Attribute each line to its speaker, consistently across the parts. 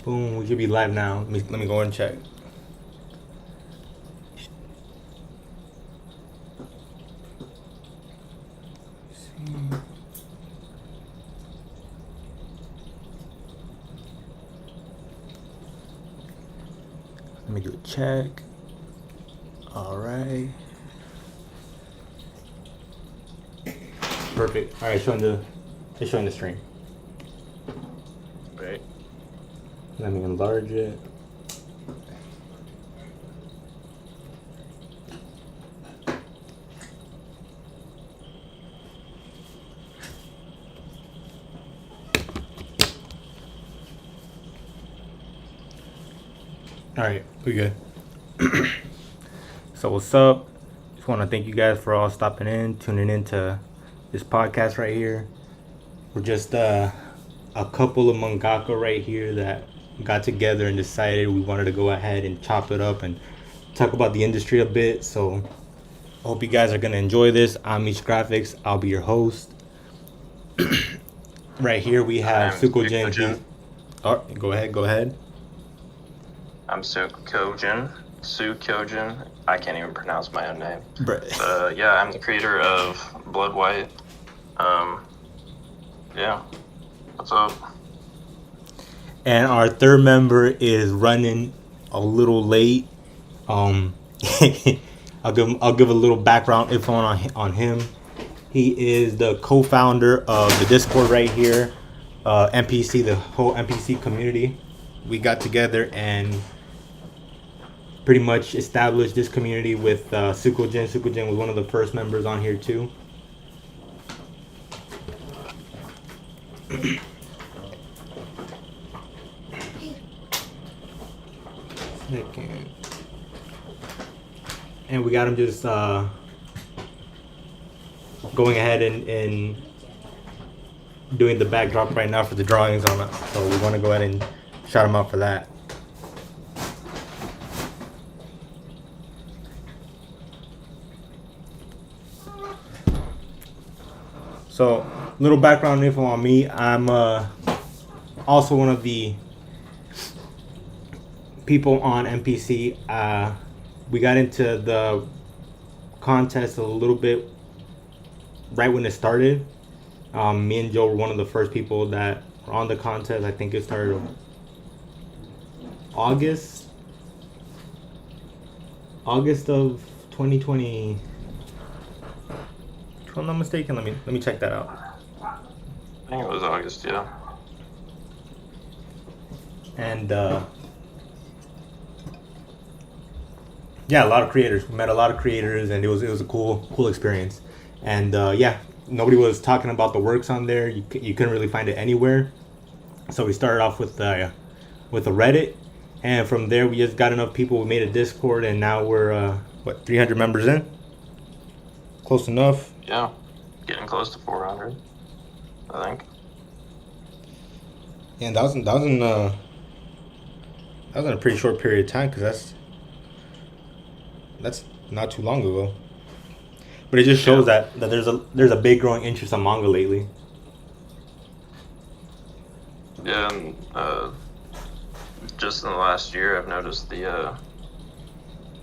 Speaker 1: Boom, we should be live now. Let me go and check. Let me do a check. All right. Perfect. All right, it's showing the stream.
Speaker 2: Right.
Speaker 1: Let me enlarge it. All right, we good. So what's up? Just want to thank you guys for all stopping in, tuning into this podcast right here. We're just a couple of mangaka right here that got together and decided we wanted to go ahead and chop it up and talk about the industry a bit. So I hope you guys are going to enjoy this. I'm MeechGraphics. I'll be your host. Right here we have Sukojin. Oh, go ahead.
Speaker 2: I'm Sukojin. I can't even pronounce my own name. Yeah, I'm the creator of Blood White. Yeah. What's up?
Speaker 1: And our third member is running a little late. I'll give a little background info on him. He is the co-founder of the Discord right here, NPC, the whole NPC community. We got together and pretty much established this community with Sukojin. Sukojin was one of the first members on here too. And we got him just going ahead and doing the backdrop right now for the drawings on it. So we want to go ahead and shout him out for that. So, little background info on me. I'm also one of the people on NPC. We got into the contest a little bit right when it started. Me and Joe were one of the first people that were on the contest. I think it started August of 2020. If I'm not mistaken, let me check that out.
Speaker 2: I think it was August, yeah.
Speaker 1: And yeah, a lot of creators. We met a lot of creators, and it was a cool experience. And yeah, nobody was talking about the works on there. You couldn't really find it anywhere. So we started off with a Reddit, and from there we just got enough people. We made a Discord, and now we're 300 members in. Close enough.
Speaker 2: Yeah, getting close to 400, I think.
Speaker 1: And that was in a pretty short period of time, because that's not too long ago. But it just shows that there's a big growing interest on manga lately.
Speaker 2: Yeah, and just in the last year, I've noticed the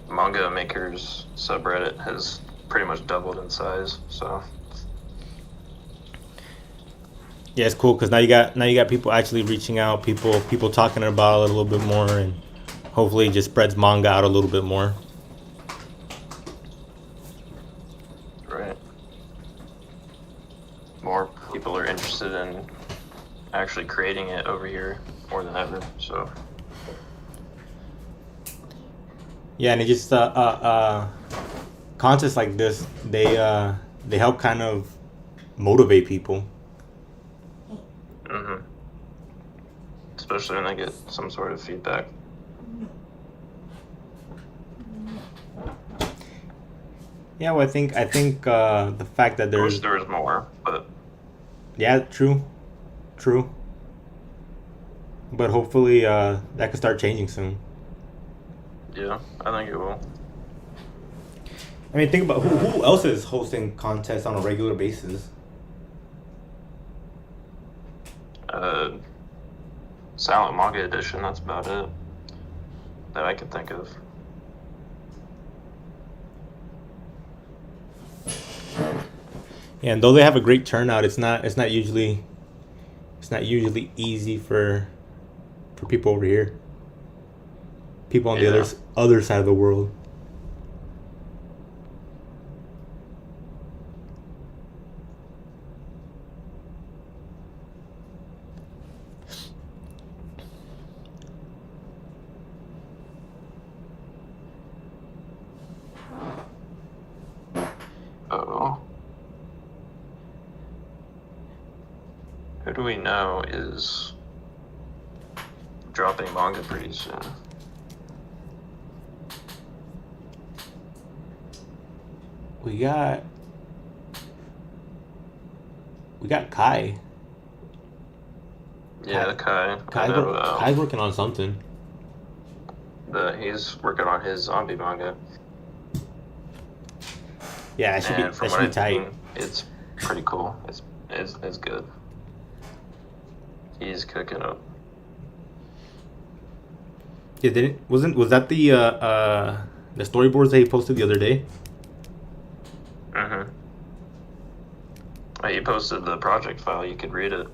Speaker 2: manga makers subreddit has pretty much doubled in size. So
Speaker 1: yeah, it's cool because now you got people actually reaching out, people talking about it a little bit more, and hopefully it just spreads manga out a little bit more.
Speaker 2: right, more people are interested in actually creating it over here more than ever. So
Speaker 1: Yeah, and it just contests like this, they help kind of motivate people.
Speaker 2: especially when they get some sort of feedback.
Speaker 1: Yeah, well, I think the fact that
Speaker 2: I wish
Speaker 1: there's
Speaker 2: there was more, but
Speaker 1: yeah, true, but hopefully that could start changing soon.
Speaker 2: yeah, I think it will.
Speaker 1: I mean, think about who else is hosting contests on a regular basis.
Speaker 2: Silent Manga Edition. That's about it that I can think of.
Speaker 1: Yeah, and though they have a great turnout, it's not usually easy for people over here. People on the other side of the world.
Speaker 2: Oh. Who do we know is dropping manga pretty soon?
Speaker 1: We got Kai.
Speaker 2: Yeah, Kai.
Speaker 1: Kai's working on something.
Speaker 2: He's working on his zombie manga.
Speaker 1: Yeah, it should be tight.
Speaker 2: Seen, it's pretty cool. It's good. He's cooking up.
Speaker 1: Yeah, was that the storyboards that he posted the other day?
Speaker 2: Mm-hmm. He posted the project file. You could read it.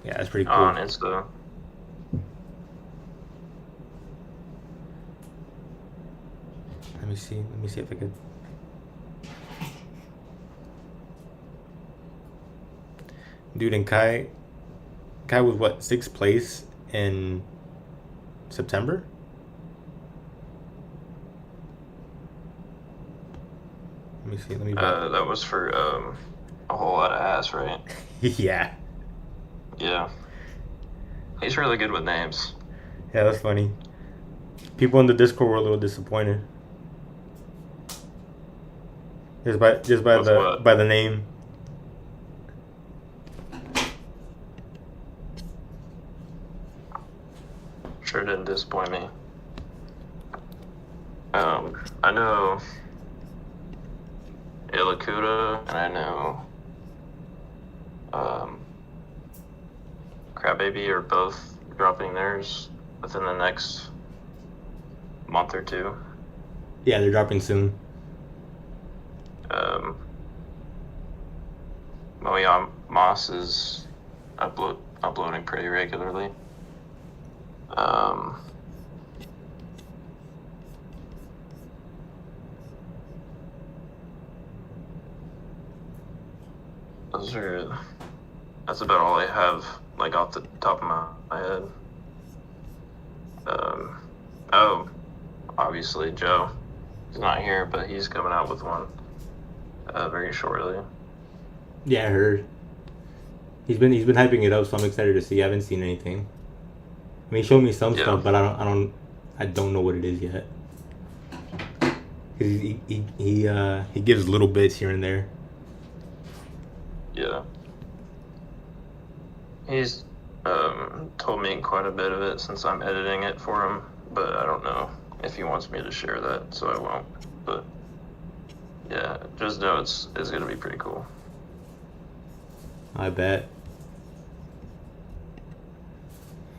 Speaker 1: Yeah, that's pretty cool.
Speaker 2: On Insta.
Speaker 1: Let me see if I could. Dude, and Kai was what, 6th place in September? Let me see.
Speaker 2: That was for a whole lot of ass, right?
Speaker 1: Yeah.
Speaker 2: Yeah. He's really good with names.
Speaker 1: Yeah, that's funny. People in the Discord were a little disappointed. Just by the name.
Speaker 2: Sure didn't disappoint me. I know Ilakuda and I know Crabbaby are both dropping theirs within the next month or two.
Speaker 1: Yeah, they're dropping soon.
Speaker 2: Moss is uploading pretty regularly. That's about all I have, like, off the top of my head. Obviously Joe. He's not here, but he's coming out with one very shortly.
Speaker 1: Yeah, I heard. He's been hyping it up, so I'm excited to see. I haven't seen anything. I mean, he showed me some stuff, but I don't know what it is yet. Cause he gives little bits here and there.
Speaker 2: Yeah. He's told me quite a bit of it since I'm editing it for him, but I don't know if he wants me to share that, so I won't. But yeah, just know it's gonna be pretty cool.
Speaker 1: I bet.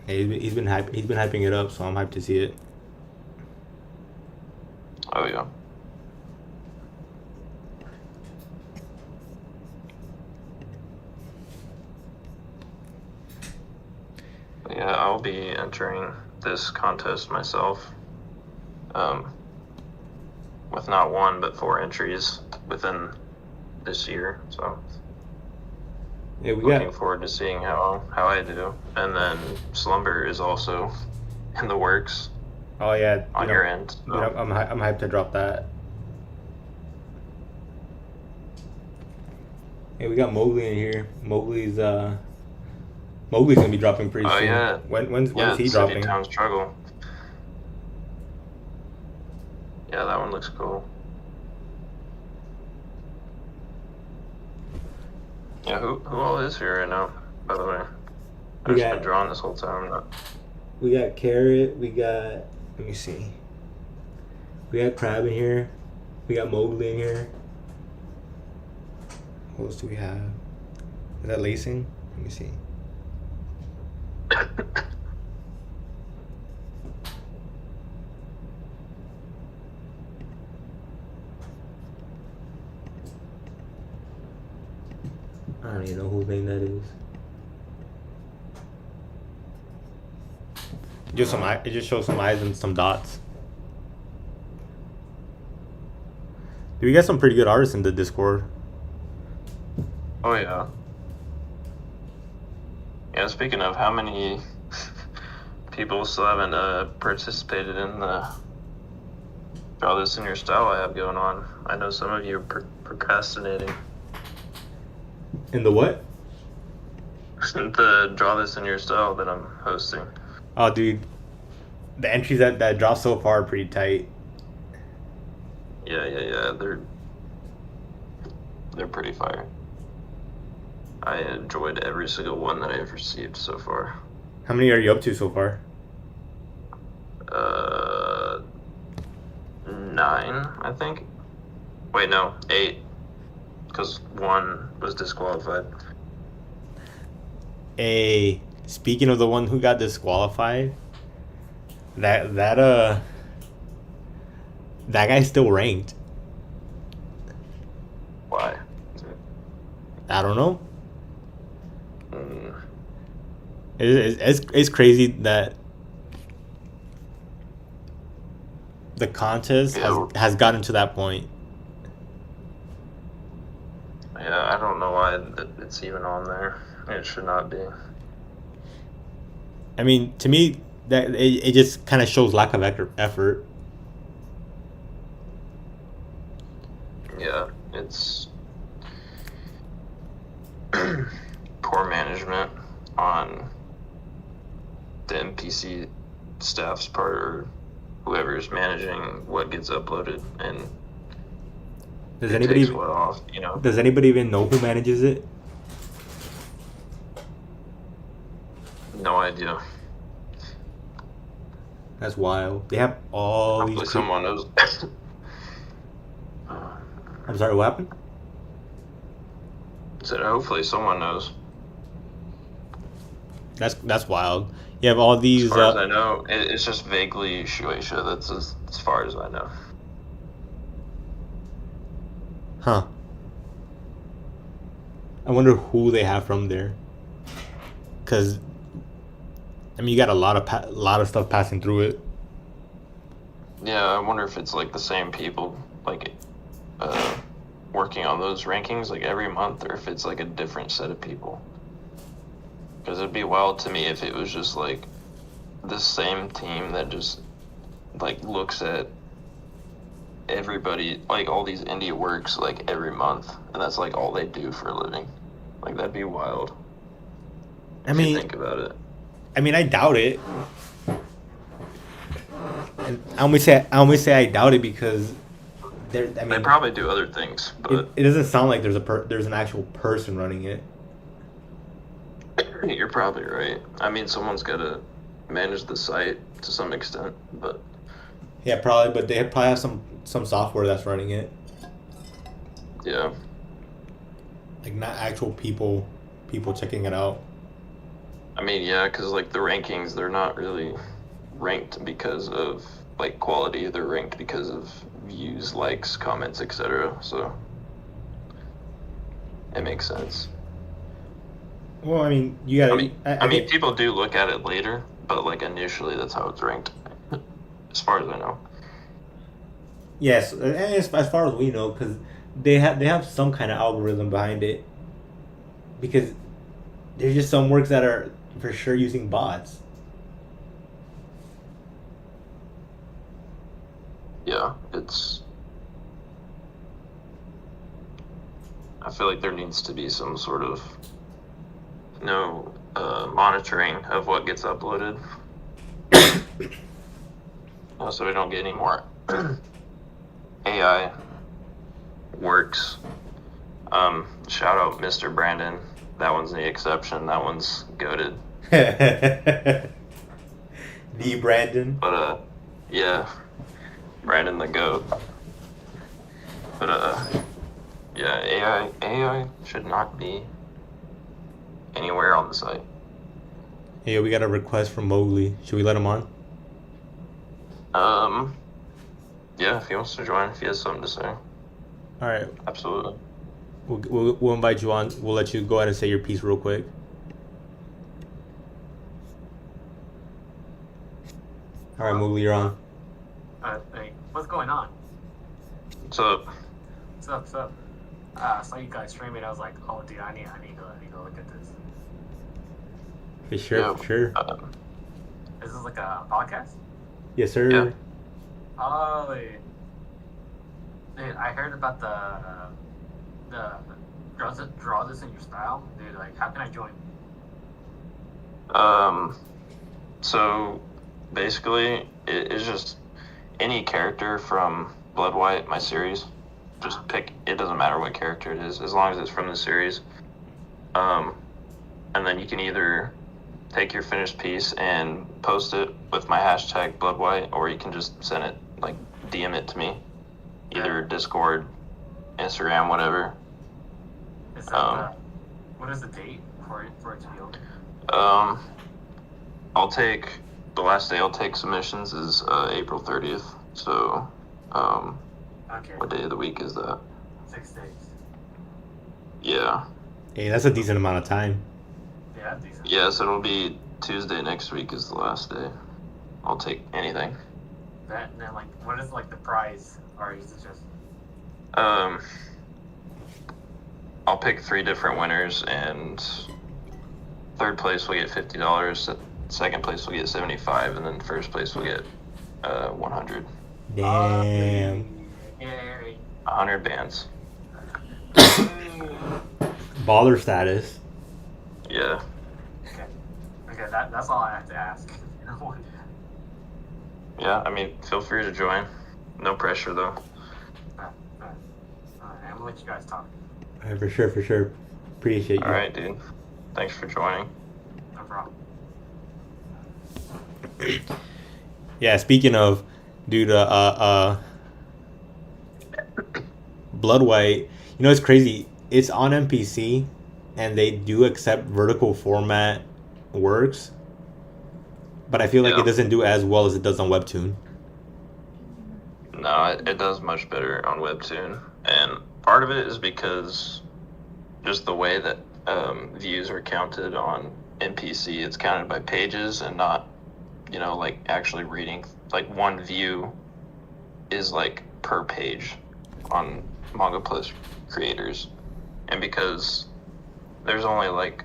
Speaker 1: Hey, he's been hyping it up, so I'm hyped to see it.
Speaker 2: Oh yeah. Yeah, I'll be entering this contest myself. With not 1 but 4 entries within this year, so
Speaker 1: yeah,
Speaker 2: looking forward to seeing how I do. And then Slumber is also in the works.
Speaker 1: Oh yeah,
Speaker 2: on your end. So.
Speaker 1: I'm hyped to drop that. Hey, we got Mowgli in here. Mowgli's gonna be dropping pretty soon.
Speaker 2: Oh yeah.
Speaker 1: When's he
Speaker 2: City
Speaker 1: dropping?
Speaker 2: Town Struggle. Yeah, that one looks cool. Yeah, who all is here right now, by the way? I've just been drawing this whole time.
Speaker 1: We got Carrot, we got, let me see. We got Crab in here. We got Mowgli in here. What else do we have? Is that Lacing? Let me see. I don't even know whose name that is. Just some. It just shows some eyes and some dots. Dude, we got some pretty good artists in the Discord.
Speaker 2: Oh yeah. Yeah. Speaking of, how many people still haven't participated in the Draw This in Your Style I have going on? I know some of you are procrastinating.
Speaker 1: In the what?
Speaker 2: The Draw This in Your Style that I'm hosting.
Speaker 1: Oh, dude, the entries that dropped so far are pretty tight.
Speaker 2: Yeah. They're pretty fire. I enjoyed every single one that I've received so far.
Speaker 1: How many are you up to so far?
Speaker 2: 9, I think. Wait, no, 8, because 1 was disqualified.
Speaker 1: Speaking of the one who got disqualified, that guy's still ranked.
Speaker 2: Why?
Speaker 1: I don't know. It's crazy that the contest has gotten to that point.
Speaker 2: Yeah, I don't know why it's even on there. It should not be.
Speaker 1: I mean, to me, that it just kind of shows lack of effort.
Speaker 2: Yeah, it's poor management on the NPC staff's part, or whoever's managing what gets uploaded, and
Speaker 1: Does
Speaker 2: it
Speaker 1: anybody
Speaker 2: takes what off, you know?
Speaker 1: Does anybody even know who manages it?
Speaker 2: No idea.
Speaker 1: That's wild. They have all
Speaker 2: Hopefully
Speaker 1: these.
Speaker 2: someone knows.
Speaker 1: I'm sorry. What happened?
Speaker 2: Said hopefully someone knows.
Speaker 1: That's wild. You have all these.
Speaker 2: As far as I know, it's just vaguely Shueisha. That's as far as I know.
Speaker 1: Huh. I wonder who they have from there. Cause, I mean, you got a lot of stuff passing through it.
Speaker 2: Yeah, I wonder if it's like the same people, like, working on those rankings like every month, or if it's like a different set of people. Because it'd be wild to me if it was just like the same team that just like looks at everybody, like all these indie works, like every month, and that's like all they do for a living. Like, that'd be wild.
Speaker 1: I
Speaker 2: if
Speaker 1: mean,
Speaker 2: you think about it.
Speaker 1: I mean, I doubt it. And I only say I doubt it because they
Speaker 2: probably do other things, but
Speaker 1: it doesn't sound like there's an actual person running it.
Speaker 2: you're probably right. I mean, someone's got to manage the site to some extent, but
Speaker 1: Yeah, probably, but they probably have some software that's running it.
Speaker 2: yeah.
Speaker 1: Like, not actual people checking it out.
Speaker 2: I mean, yeah, because like the rankings, they're not really ranked because of like quality. They're ranked because of views, likes, comments, etc. So it makes sense.
Speaker 1: Well, I mean, you gotta.
Speaker 2: I mean, people do look at it later, but like initially, that's how it's ranked, as far as I know.
Speaker 1: Yes, and as far as we know, because they have some kind of algorithm behind it. Because there's just some works that are for sure using bots.
Speaker 2: Yeah, it's. I feel like there needs to be some sort of monitoring of what gets uploaded, so we don't get any more AI works. Shout out Mr. Brandon. That one's the exception. That one's goated.
Speaker 1: The Brandon.
Speaker 2: But yeah, Brandon the goat. But yeah, AI should not be anywhere on the site.
Speaker 1: Hey, we got a request from Mowgli. Should we let him on?
Speaker 2: Yeah, if he wants to join, if he has something to say,
Speaker 1: All right.
Speaker 2: absolutely.
Speaker 1: We'll invite you on. We'll let you go ahead and say your piece real quick. All right, Mowgli, you're on.
Speaker 3: Hey, what's going on?
Speaker 2: What's up?
Speaker 3: What's up? I saw you guys streaming. I was like, oh, dude, I need to look at this.
Speaker 1: For sure,
Speaker 2: Yeah.
Speaker 1: for sure.
Speaker 3: Is this like a podcast?
Speaker 1: Yes, sir.
Speaker 2: Yeah.
Speaker 3: Oh, dude, I heard about the draw this in your style, dude. Like, how can I join?
Speaker 2: So basically, it's just any character from Blood White, my series. Just pick. It doesn't matter what character it is, as long as it's from the series. And then you can either take your finished piece and post it with my hashtag Blood White, or you can just send it, like DM it to me, either Discord, Instagram, whatever.
Speaker 3: Is that what is the date for it to be open?
Speaker 2: I'll take the last day I'll take submissions is April 30th. So,
Speaker 3: Okay.
Speaker 2: what day of the week is that?
Speaker 3: 6 days.
Speaker 2: Yeah.
Speaker 1: Hey, that's a decent amount of time.
Speaker 3: Yeah, that's decent.
Speaker 2: Yeah, so it'll be Tuesday next week is the last day. I'll take anything.
Speaker 3: That and then like, what is like the prize, or is it just?
Speaker 2: I'll pick 3 different winners, and third place will get $50. Second place will get $75, and then first place will get $100.
Speaker 1: Damn.
Speaker 3: Yay.
Speaker 2: 100 bands.
Speaker 1: Baller status.
Speaker 2: Yeah.
Speaker 3: Okay, that's all I have to ask.
Speaker 2: Yeah, I mean, feel free to join. No pressure, though.
Speaker 3: I'm gonna let you guys talk.
Speaker 1: All right, for sure, for sure. Appreciate you.
Speaker 2: All right, dude. Thanks for joining.
Speaker 3: No problem.
Speaker 1: Yeah, speaking of, dude, Blood White, you know, it's crazy. It's on NPC, and they do accept vertical format works, but I feel like
Speaker 2: Yeah.
Speaker 1: it doesn't do as well as it does on Webtoon.
Speaker 2: No, it does much better on Webtoon. And part of it is because just the way that views are counted on NPC, it's counted by pages and not, like actually reading. Like one view is like per page on Manga Plus Creators. And because there's only like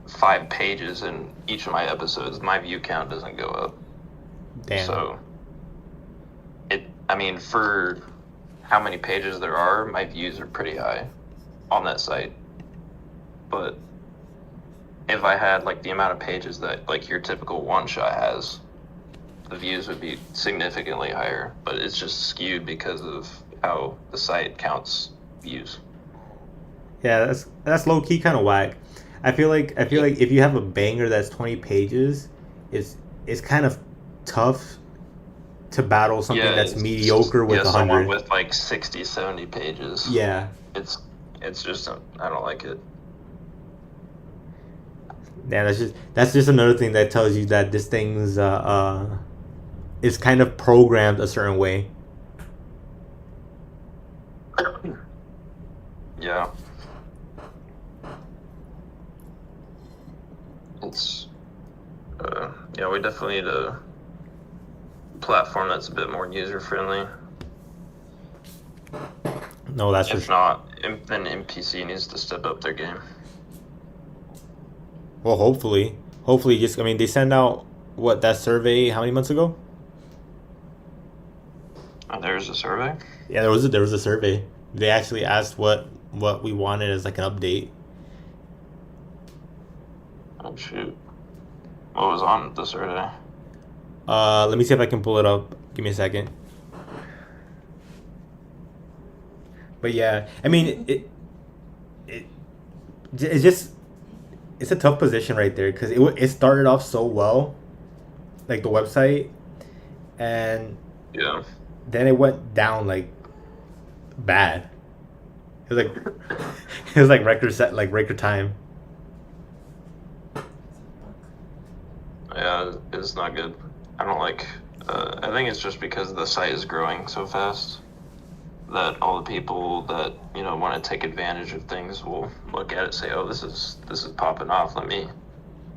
Speaker 2: 5 pages in each of my episodes, my view count doesn't go up.
Speaker 1: Damn.
Speaker 2: So, for how many pages there are, my views are pretty high on that site. But if I had like the amount of pages that like your typical one shot has, the views would be significantly higher. But it's just skewed because of how the site counts views.
Speaker 1: Yeah, that's low key kind of whack. I feel like if you have a banger that's 20 pages, it's kind of tough to battle something that's mediocre with 100.
Speaker 2: Someone with like 60, 70 pages.
Speaker 1: Yeah.
Speaker 2: It's just I don't like it.
Speaker 1: Yeah, that's just another thing that tells you that this thing's is kind of programmed a certain way.
Speaker 2: Yeah. It's we definitely need a platform that's a bit more user friendly.
Speaker 1: No, that's for
Speaker 2: If
Speaker 1: sure.
Speaker 2: not, then NPC needs to step up their game.
Speaker 1: Well, hopefully, just they send out that survey how many months ago?
Speaker 2: There's a survey.
Speaker 1: Yeah, there was a survey. They actually asked what we wanted as like an update.
Speaker 2: Oh shoot! What was on the survey?
Speaker 1: Let me see if I can pull it up. Give me a second. But yeah, it's a tough position right there because it started off so well, like the website, and
Speaker 2: Yeah.
Speaker 1: then it went down like bad. It was like record time.
Speaker 2: Yeah, it's not good. I don't like. I think it's just because the site is growing so fast that all the people that want to take advantage of things will look at it and say, "Oh, this is popping off. Let me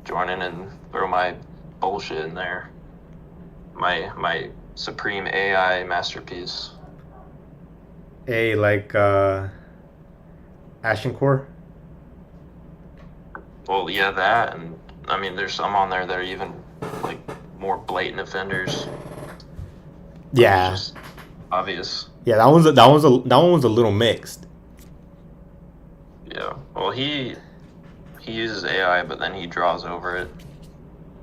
Speaker 2: join in and throw my bullshit in there. My supreme AI masterpiece."
Speaker 1: Hey, like Ashen Core.
Speaker 2: Well, yeah, that, and I mean, there's some on there that are even like more blatant offenders. Like, it's
Speaker 1: Yeah,
Speaker 2: just obvious.
Speaker 1: yeah. That one was a little mixed.
Speaker 2: Yeah. Well, he uses AI, but then he draws over it.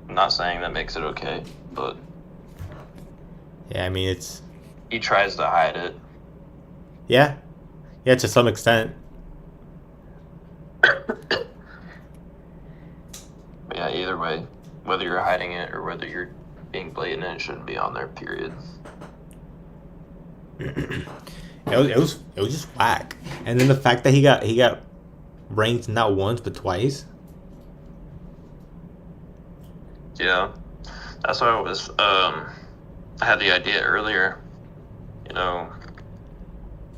Speaker 2: I'm not saying that makes it okay, but
Speaker 1: Yeah, I mean it's
Speaker 2: he tries to hide it.
Speaker 1: yeah, yeah to some extent.
Speaker 2: But yeah, either way, whether you're hiding it or whether you're being blatant, it shouldn't be on there. Period.
Speaker 1: It was just whack. And then the fact that he got ranked not once but twice.
Speaker 2: Yeah, that's why I was. I had the idea earlier. You know,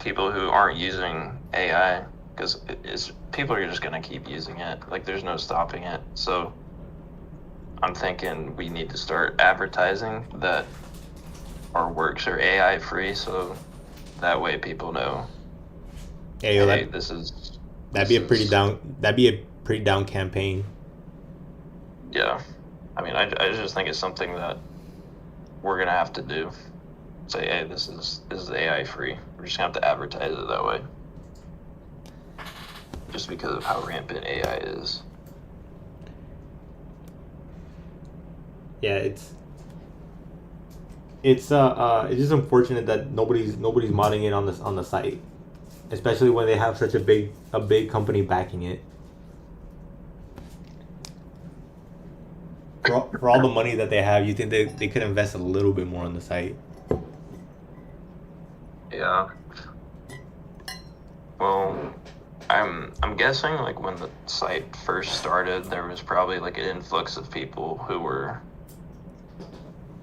Speaker 2: people who aren't using AI, because it's people are just gonna keep using it. Like, there's no stopping it. So I'm thinking we need to start advertising that our works are AI free, so that way people know,
Speaker 1: Yeah, yo,
Speaker 2: hey,
Speaker 1: that'd be a pretty down. That'd be a pretty down campaign.
Speaker 2: Yeah, I mean, I just think it's something that we're gonna have to do. Say, hey, this is AI free. We're just gonna have to advertise it that way, just because of how rampant AI is.
Speaker 1: Yeah, it's just unfortunate that nobody's modding it on the site, especially when they have such a big company backing it. For all the money that they have, you think they could invest a little bit more on the site?
Speaker 2: Yeah. Well, I'm guessing like when the site first started, there was probably like an influx of people who were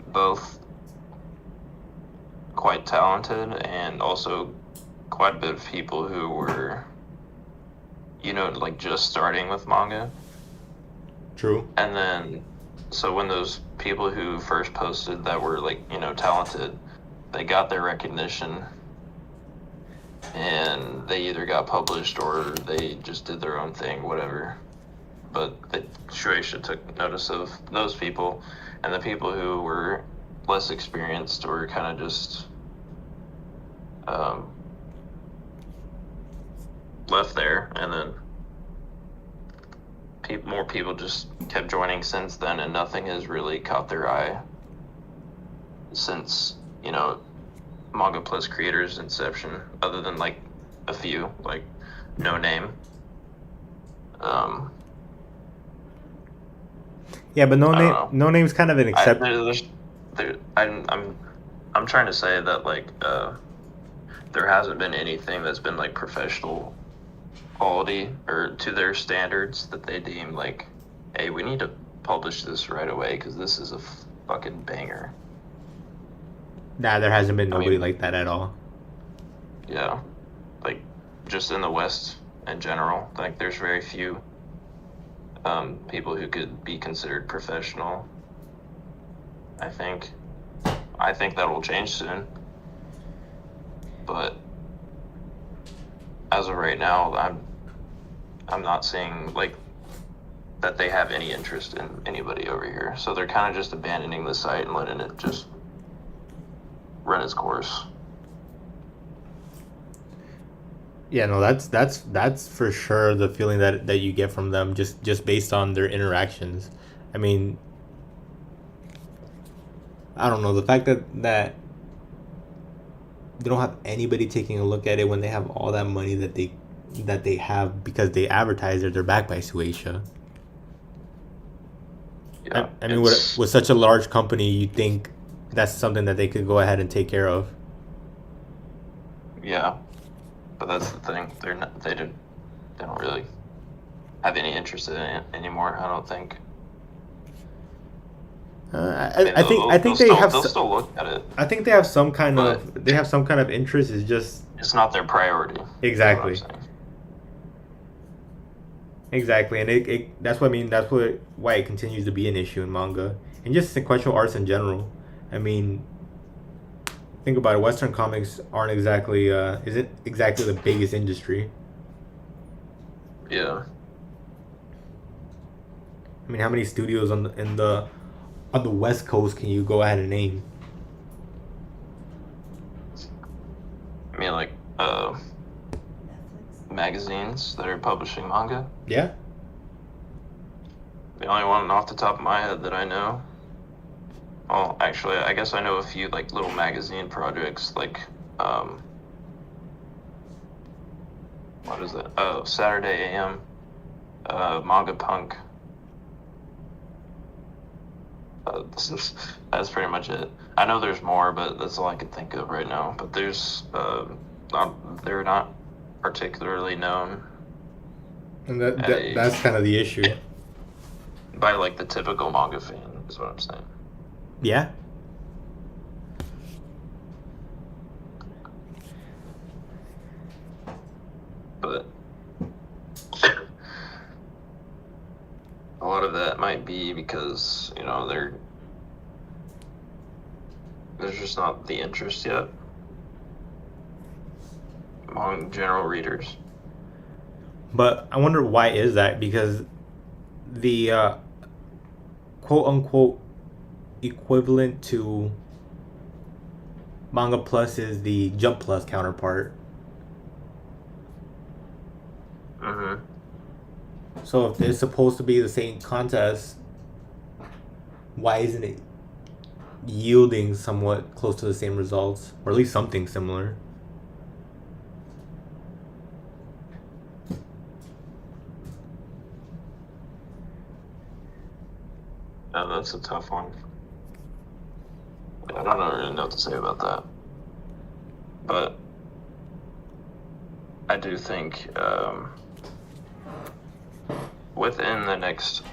Speaker 2: both quite talented and also quite a bit of people who were, like just starting with manga.
Speaker 1: True.
Speaker 2: And then, so when those people who first posted that were like, talented, they got their recognition and they either got published or they just did their own thing, whatever. But the Shueisha took notice of those people, and the people who were less experienced or kind of just left there, and then more people just kept joining since then, and nothing has really caught their eye since Manga Plus Creators inception, other than like a few, like No Name.
Speaker 1: Yeah, but
Speaker 2: I don't know.
Speaker 1: no name's kind of an exception.
Speaker 2: I'm trying to say that like there hasn't been anything that's been like professional quality or to their standards that they deem like, hey, we need to publish this right away because this is a fucking banger.
Speaker 1: Nah, there hasn't been nobody
Speaker 2: mean-
Speaker 1: like that at all.
Speaker 2: Yeah, like just in the West in general, like there's very few people who could be considered professional. I think that will change soon, but as of right now, I'm not seeing like that they have any interest in anybody over here. So they're kind of just abandoning the site and letting it just run its course.
Speaker 1: Yeah, no, that's for sure the feeling that you get from them just based on their interactions. I mean, I don't know, the fact that they don't have anybody taking a look at it when they have all that money that they have because they advertise it, they're backed by Suecia.
Speaker 2: Yeah,
Speaker 1: I mean, with such a large company, you think that's something that they could go ahead and take care of.
Speaker 2: Yeah, but that's the thing. They don't really have any interest in it anymore. I don't think.
Speaker 1: I think they have
Speaker 2: they'll still look at it.
Speaker 1: I think they have some kind
Speaker 2: But-
Speaker 1: of interest. It's just
Speaker 2: It's not their priority. is what
Speaker 1: exactly.
Speaker 2: I'm saying.
Speaker 1: Exactly, and that's what I mean. That's why it continues to be an issue in manga and just sequential arts in general. I mean, think about it. Western comics aren't exactly isn't exactly the biggest industry.
Speaker 2: Yeah.
Speaker 1: I mean, how many studios on the West Coast can you go ahead and name?
Speaker 2: I mean, like magazines that are publishing manga.
Speaker 1: Yeah,
Speaker 2: The only one off the top of my head that I know. Well, actually, I guess I know a few like little magazine projects, like what is it? Oh, Saturday AM, Manga Punk. That's pretty much it. I know there's more, but that's all I can think of right now. But there's they're not particularly known
Speaker 1: and
Speaker 2: Hey.
Speaker 1: that's kind of the issue.
Speaker 2: by like the typical manga fan. Is what I'm saying.
Speaker 1: Yeah,
Speaker 2: But a lot of that might be because there's just not the interest yet among general readers.
Speaker 1: but I wonder why is that? Because the quote unquote equivalent to Manga Plus is the Jump Plus counterpart.
Speaker 2: Mm-hmm.
Speaker 1: So if it's supposed to be the same contest, why isn't it yielding somewhat close to the same results, or at least something similar?
Speaker 2: That's a tough one. I don't really know what to say about that. But I do think within the next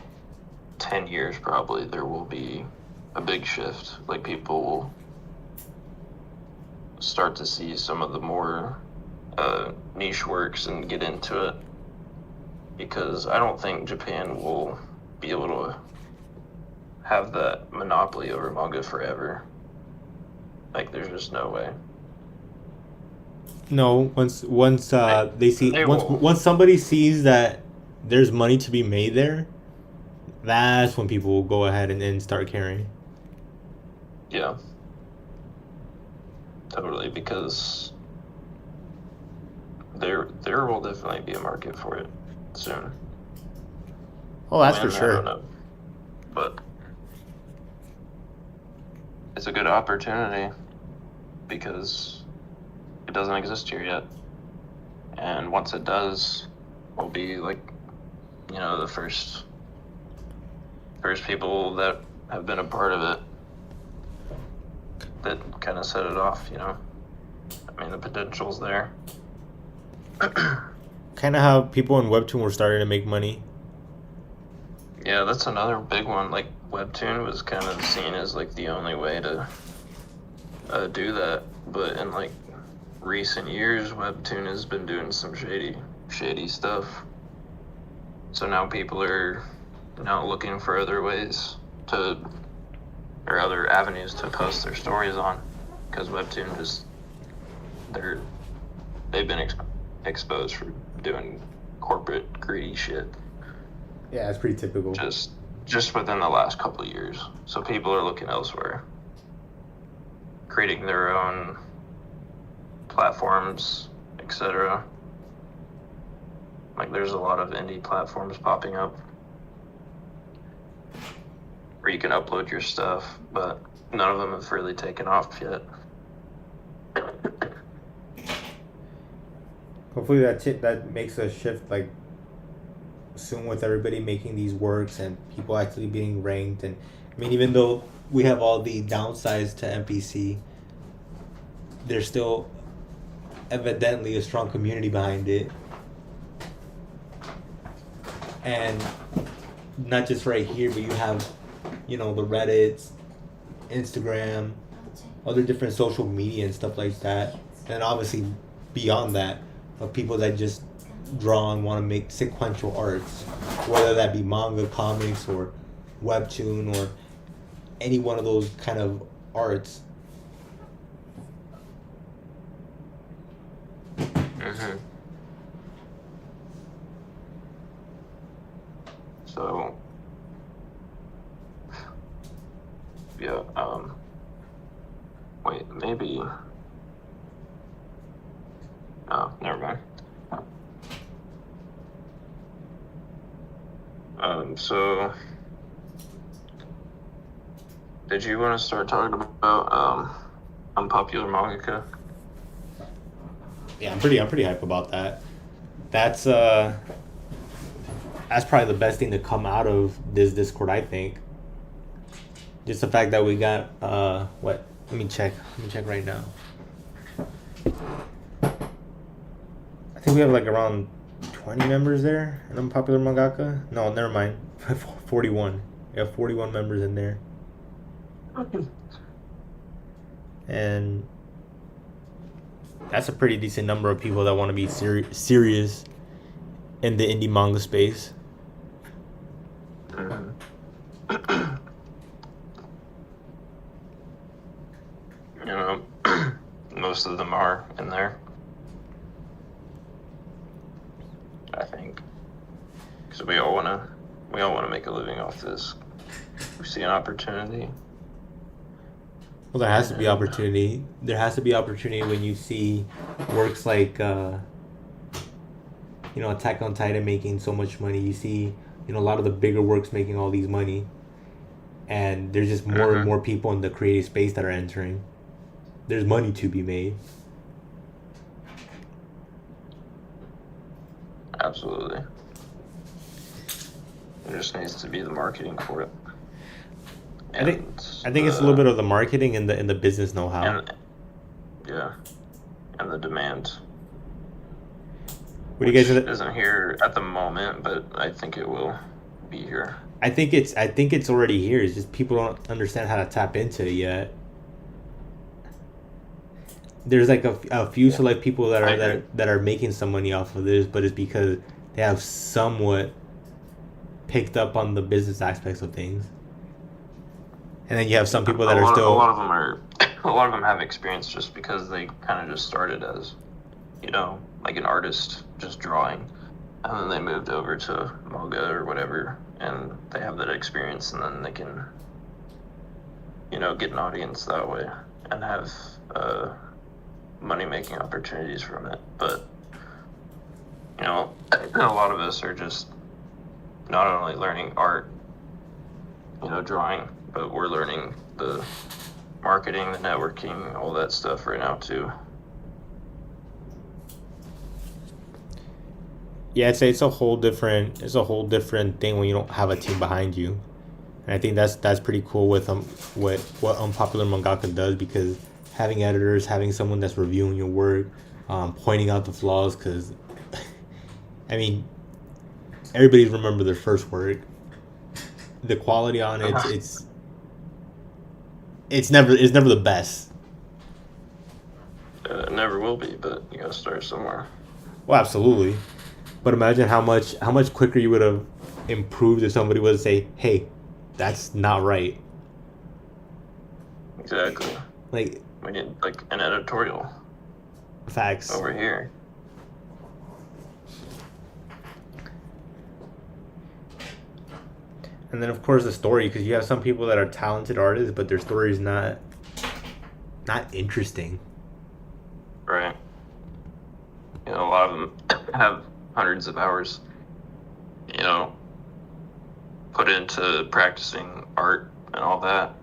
Speaker 2: 10 years, probably, there will be a big shift. Like, people will start to see some of the more niche works and get into it. Because I don't think Japan will be able to have that monopoly over manga forever. Like, there's just no way.
Speaker 1: No, once they see
Speaker 2: They
Speaker 1: once
Speaker 2: will.
Speaker 1: once somebody sees that there's money to be made there, that's when people will go ahead and start caring.
Speaker 2: Yeah. Totally, because there will definitely be a market for it soon.
Speaker 1: Oh, that's for
Speaker 2: When, I
Speaker 1: sure.
Speaker 2: don't know. But it's a good opportunity because it doesn't exist here yet. And once it does, we'll be like, the first people that have been a part of it that kind of set it off, I mean, the potential's there.
Speaker 1: Kind of how people in Webtoon were starting to make money.
Speaker 2: Yeah, that's another big one. Like, Webtoon was kind of seen as like the only way to do that, but in like recent years, Webtoon has been doing some shady stuff. So now people are now looking for other ways or other avenues to post their stories on, because Webtoon they've been exposed for doing corporate greedy shit.
Speaker 1: Yeah, it's pretty typical.
Speaker 2: Just within the last couple of years. So people are looking elsewhere, creating their own platforms, etc. Like, there's a lot of indie platforms popping up where you can upload your stuff, but none of them have really taken off yet.
Speaker 1: Hopefully that makes a shift, like, soon, with everybody making these works and people actually being ranked. And I mean, even though we have all the downsides to MPC, there's still evidently a strong community behind it. And not just right here, but you know, the Reddits, Instagram, other different social media and stuff like that. And obviously beyond that, of people that just draw and want to make sequential arts, whether that be manga, comics, or webtoon, or any one of those kind of arts.
Speaker 2: Mm-hmm. So, yeah, wait, maybe, oh, never mind. So, did you want to start talking about, Unpopular Mangaka?
Speaker 1: Yeah, I'm pretty hype about that. That's probably the best thing to come out of this Discord, I think. Just the fact that we got what? Let me check right now. I think we have like around 20 members there in Unpopular Mangaka. No, never mind. 41. We have 41 members in there. And that's a pretty decent number of people that want to be serious in the indie manga space.
Speaker 2: You know, most of them are in there, I think, because we all want to make a living off this. We see an opportunity.
Speaker 1: Well, there has to be opportunity. There has to be opportunity when you see works like, you know, Attack on Titan making so much money. You see, you know, a lot of the bigger works making all these money, and there's just more and more people in the creative space that are entering. There's money to be made.
Speaker 2: Absolutely. There just needs to be the marketing for it.
Speaker 1: I think it's a little bit of the marketing and the business know-how.
Speaker 2: And, yeah, and the demand.
Speaker 1: What do you guys?
Speaker 2: Isn't here at the moment, but I think it will be here.
Speaker 1: I think it's already here. It's just people don't understand how to tap into it yet. There's like a few select people that are making some money off of this, but it's because they have somewhat picked up on the business aspects of things. And then you have some people that are still.
Speaker 2: A lot of them have experience just because they kind of just started as, you know, like an artist just drawing, and then they moved over to manga or whatever, and they have that experience, and then they can, you know, get an audience that way and have money making opportunities from it. But, you know, a lot of us are just not only learning art, you know, drawing, but we're learning the marketing, the networking, all that stuff right now too.
Speaker 1: Yeah, it's a whole different thing when you don't have a team behind you, and I think that's pretty cool with what Unpopular Mangaka does, because having editors, having someone that's reviewing your work, pointing out the flaws, because I mean, everybody's remember their first work. The quality on it, it's never the best.
Speaker 2: It never will be, but you gotta start somewhere.
Speaker 1: Well, absolutely. But imagine how much quicker you would have improved if somebody would say, "Hey, that's not right."
Speaker 2: Exactly.
Speaker 1: Like,
Speaker 2: we need like an editorial.
Speaker 1: Facts.
Speaker 2: Over here.
Speaker 1: And then of course the story, because you have some people that are talented artists, but their story is not interesting.
Speaker 2: Right. You know, a lot of them have hundreds of hours, you know, put into practicing art and all that.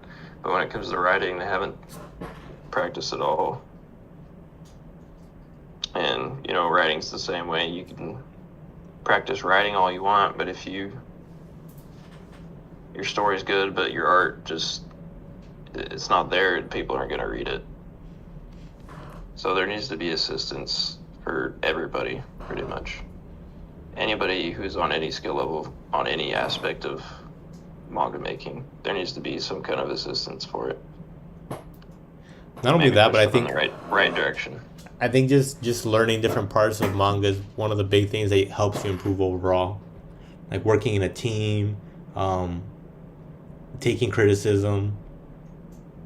Speaker 2: But when it comes to writing, they haven't practiced at all. And, you know, writing's the same way. You can practice writing all you want, but if your story's good, but your art just, it's not there, people aren't going to read it. So there needs to be assistance for everybody, pretty much. Anybody who's on any skill level, on any aspect of manga making. There needs to be some kind of assistance for it.
Speaker 1: Not only
Speaker 2: Maybe
Speaker 1: that, but
Speaker 2: push
Speaker 1: I
Speaker 2: them in
Speaker 1: think
Speaker 2: the right direction.
Speaker 1: I think just learning different parts of manga is one of the big things that helps you improve overall. Like working in a team, um, taking criticism,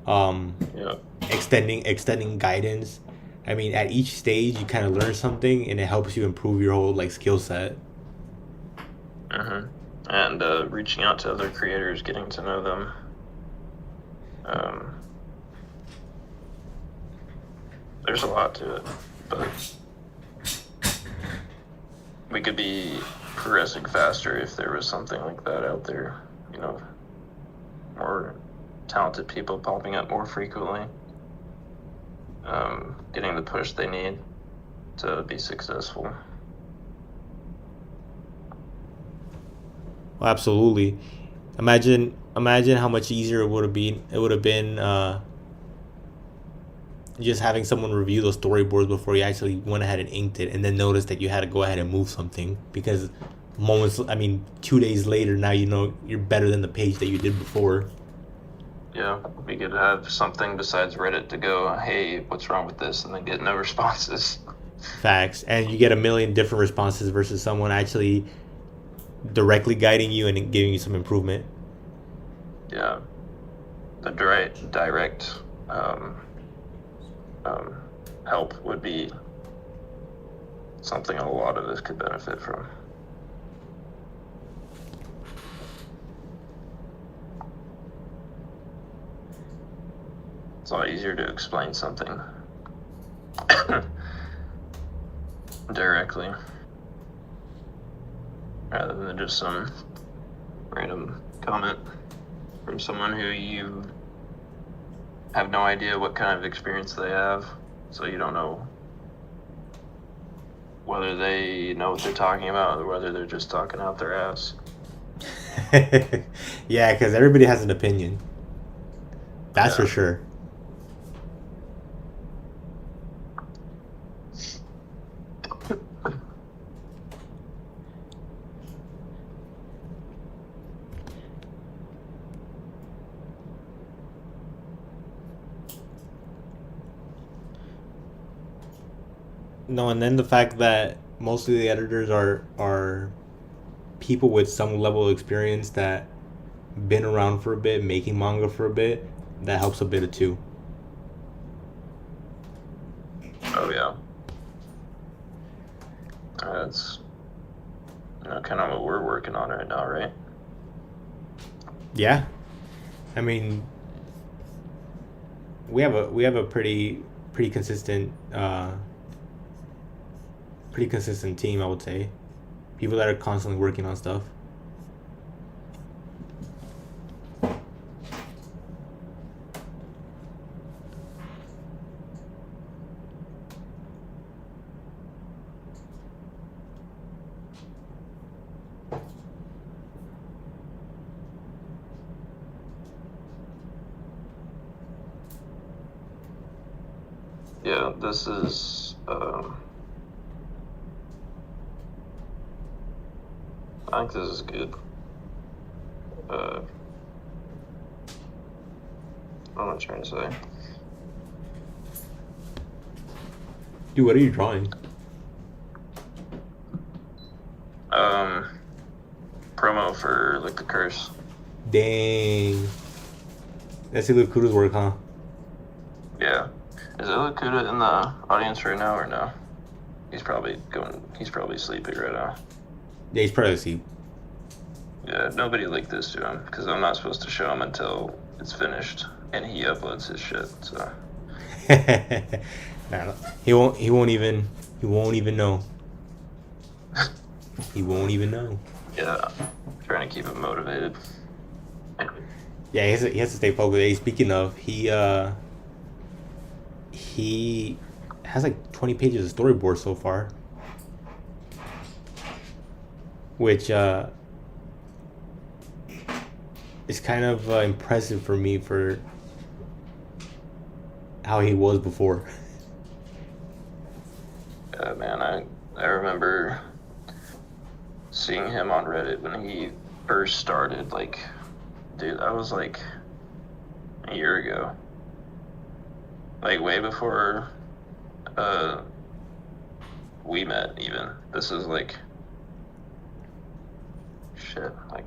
Speaker 1: um,
Speaker 2: Yeah.
Speaker 1: extending guidance. I mean, at each stage, you kind of learn something, and it helps you improve your whole like skill set.
Speaker 2: And reaching out to other creators, getting to know them. There's a lot to it, but we could be progressing faster if there was something like that out there. You know, more talented people popping up more frequently, getting the push they need to be successful.
Speaker 1: Well, absolutely. Imagine how much easier it would have been. It would have been just having someone review those storyboards before you actually went ahead and inked it, and then notice that you had to go ahead and move something because moments. I mean, 2 days later, now you know you're better than the page that you did before.
Speaker 2: Yeah, we could have something besides Reddit to go, hey, what's wrong with this? And then get no responses.
Speaker 1: Facts, and you get a million different responses versus someone actually directly guiding you and giving you some improvement.
Speaker 2: Yeah, the direct help would be something a lot of us could benefit from. It's a lot easier to explain something directly rather than just some random comment from someone who you have no idea what kind of experience they have, so you don't know whether they know what they're talking about or whether they're just talking out their ass.
Speaker 1: Yeah, because everybody has an opinion. That's for sure. No, and then the fact that most of the editors are people with some level of experience that been around for a bit, making manga for a bit, that helps a bit too.
Speaker 2: Oh yeah, that's kind of what we're working on right now, right?
Speaker 1: Yeah, I mean, we have a pretty consistent team, I would say. People that are constantly working on stuff.
Speaker 2: Yeah, this is I think this is good. What am I trying to say?
Speaker 1: Dude, what are you drawing?
Speaker 2: Promo for Lick the Curse.
Speaker 1: Dang. That's Ilukuda's work, huh?
Speaker 2: Yeah. Is Ilukuda in the audience right now or no? He's probably sleeping right now.
Speaker 1: Yeah, he's probably asleep.
Speaker 2: Yeah, nobody linked this to him because I'm not supposed to show him until it's finished and he uploads his shit. So
Speaker 1: Nah, he won't even know. He won't even know.
Speaker 2: yeah, trying to keep him motivated.
Speaker 1: Yeah, he has to stay focused. Hey, speaking of, he has like 20 pages of storyboard so far, which is kind of impressive for me for how he was before.
Speaker 2: Yeah, man, I remember seeing him on Reddit when he first started, like dude, that was like a year ago. Like way before we met even. This is like shit, like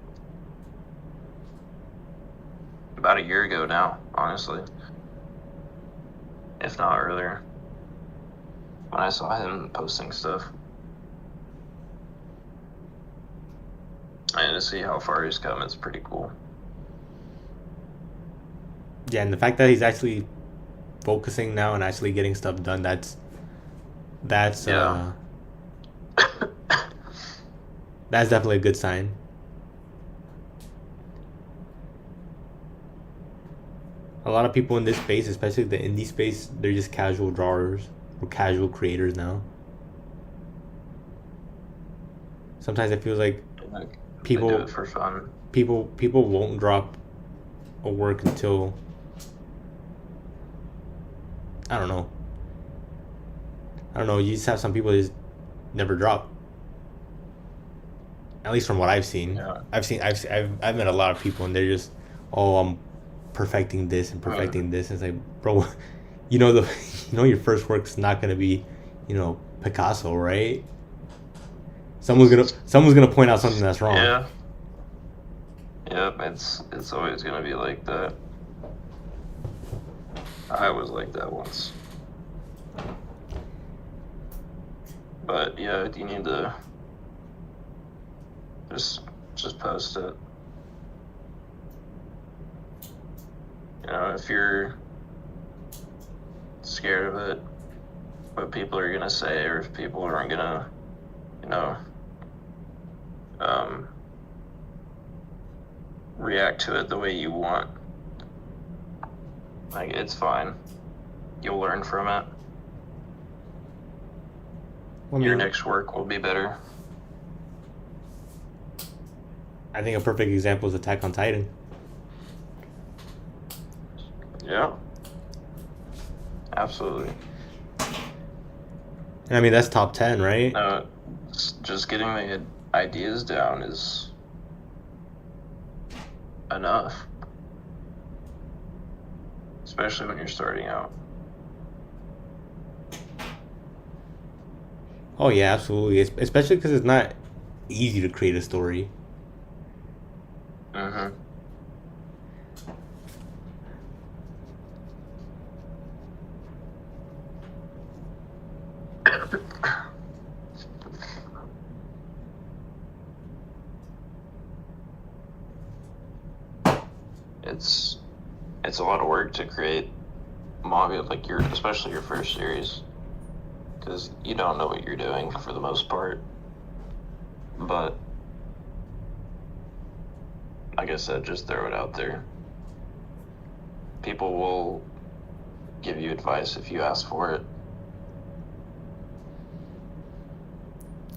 Speaker 2: about a year ago now, honestly. If not earlier. When I saw him posting stuff. And to see how far he's come, it's pretty cool.
Speaker 1: Yeah, and the fact that he's actually focusing now and actually getting stuff done, that's
Speaker 2: Yeah.
Speaker 1: that's definitely a good sign. A lot of people in this space, especially the indie space, they're just casual drawers or casual creators now. Sometimes it feels like
Speaker 2: Like, they
Speaker 1: people
Speaker 2: do it for fun.
Speaker 1: people won't drop a work until, I don't know. You just have some people that just never drop. At least from what I've seen.
Speaker 2: Yeah.
Speaker 1: I've met a lot of people and they're just, oh, I'm perfecting this and perfecting this. And it's like, bro, your first work's not gonna be, Picasso, right? Someone's gonna point out something that's wrong.
Speaker 2: Yeah. Yep, it's always gonna be like that. I was like that once. But yeah, you need to just post it. If you're scared of it, what people are gonna say, or if people aren't gonna, react to it the way you want, like, it's fine. You'll learn from it.
Speaker 1: Well,
Speaker 2: Your next work will be better.
Speaker 1: I think a perfect example is Attack on Titan.
Speaker 2: Yeah. Absolutely.
Speaker 1: And I mean, that's top 10, right?
Speaker 2: No, just getting the ideas down is enough. Especially when you're starting out.
Speaker 1: Oh yeah, absolutely. Especially because it's not easy to create a story.
Speaker 2: Mm-hmm. It's a lot of work to create manga, like especially your first series, because you don't know what you're doing for the most part. But like I said, just throw it out there. People will give you advice if you ask for it.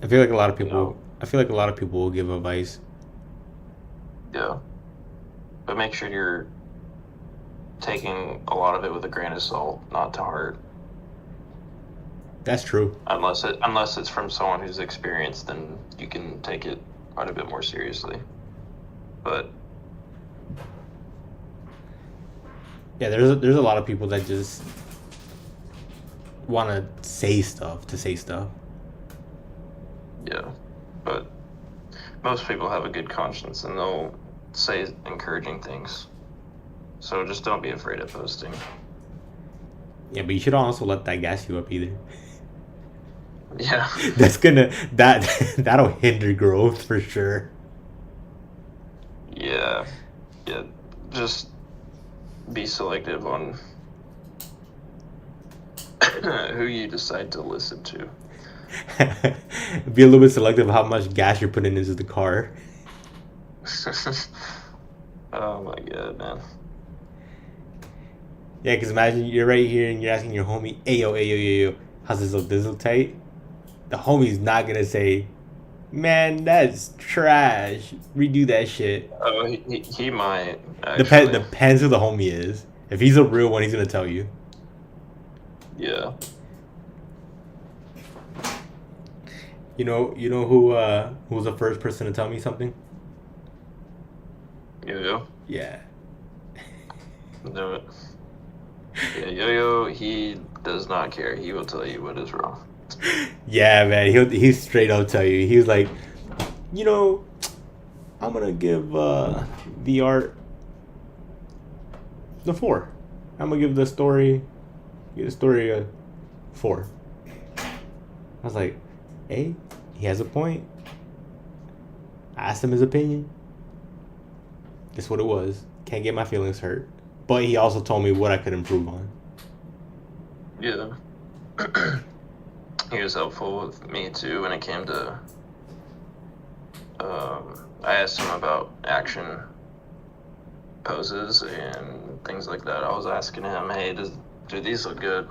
Speaker 1: I feel like a lot of people will give advice.
Speaker 2: Yeah. But make sure you're taking a lot of it with a grain of salt, not to heart.
Speaker 1: That's true.
Speaker 2: Unless it's from someone who's experienced, then you can take it quite a bit more seriously. But
Speaker 1: Yeah, there's a lot of people that just want to say stuff to say stuff.
Speaker 2: yeah, but most people have a good conscience and they'll say encouraging things. So just don't be afraid of posting.
Speaker 1: Yeah, but you should also let that gas you up either.
Speaker 2: Yeah.
Speaker 1: That'll hinder growth for sure.
Speaker 2: Yeah. Yeah. Just be selective on who you decide to listen to.
Speaker 1: Be a little bit selective of how much gas you're putting into the car.
Speaker 2: Oh my god, man.
Speaker 1: Yeah, because imagine you're right here and you're asking your homie, ayo, how's this look? Does it look tight? The homie's not going to say, man, that's trash. Redo that shit.
Speaker 2: Oh, he might, actually.
Speaker 1: Depends who the homie is. If he's a real one, he's going to tell you.
Speaker 2: Yeah.
Speaker 1: You know who was the first person to tell me something?
Speaker 2: You?
Speaker 1: Yeah.
Speaker 2: Do it. Yeah, Yo-Yo, he does not care. He will tell you what is wrong.
Speaker 1: Yeah, man. He'll straight up tell you. He was like, you know, I'm gonna give the art the 4. I'm gonna give the story a 4. I was like, hey, he has a point. I asked him his opinion. Guess what it was. Can't get my feelings hurt. But he also told me what I could improve on.
Speaker 2: Yeah. He was helpful with me too when it came to. I asked him about action poses and things like that. I was asking him, hey, do these look good?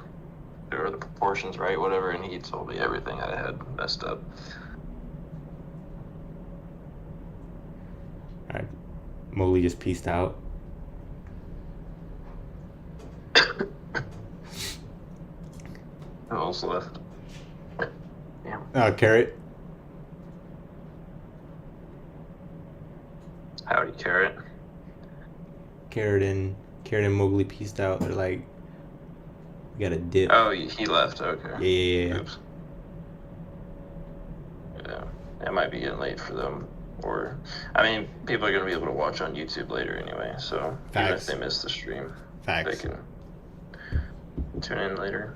Speaker 2: Are the proportions right? Whatever. And he told me everything I had messed up.
Speaker 1: Alright. Mowgli just peaced out.
Speaker 2: Who else left?
Speaker 1: Oh, Carrot.
Speaker 2: Howdy, Carrot.
Speaker 1: Carrot and Mowgli pieced out. They're like, we got a dip.
Speaker 2: Oh, he left. Okay.
Speaker 1: Yeah.
Speaker 2: Oops. Yeah, it might be getting late for them. Or, I mean, people are going to be able to watch on YouTube later anyway. So even if
Speaker 1: Facts.
Speaker 2: they miss the stream,
Speaker 1: Facts.
Speaker 2: they can tune in later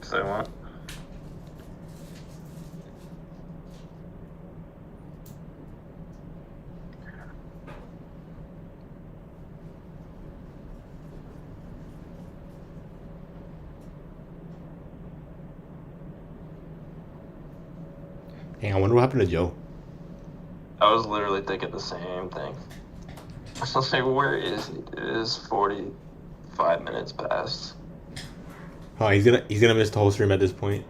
Speaker 2: if they want.
Speaker 1: Dang, I wonder what happened to Joe.
Speaker 2: I was literally thinking the same thing. I was like, where is he? It is 45 minutes past.
Speaker 1: Oh, he's gonna miss the whole stream at this point.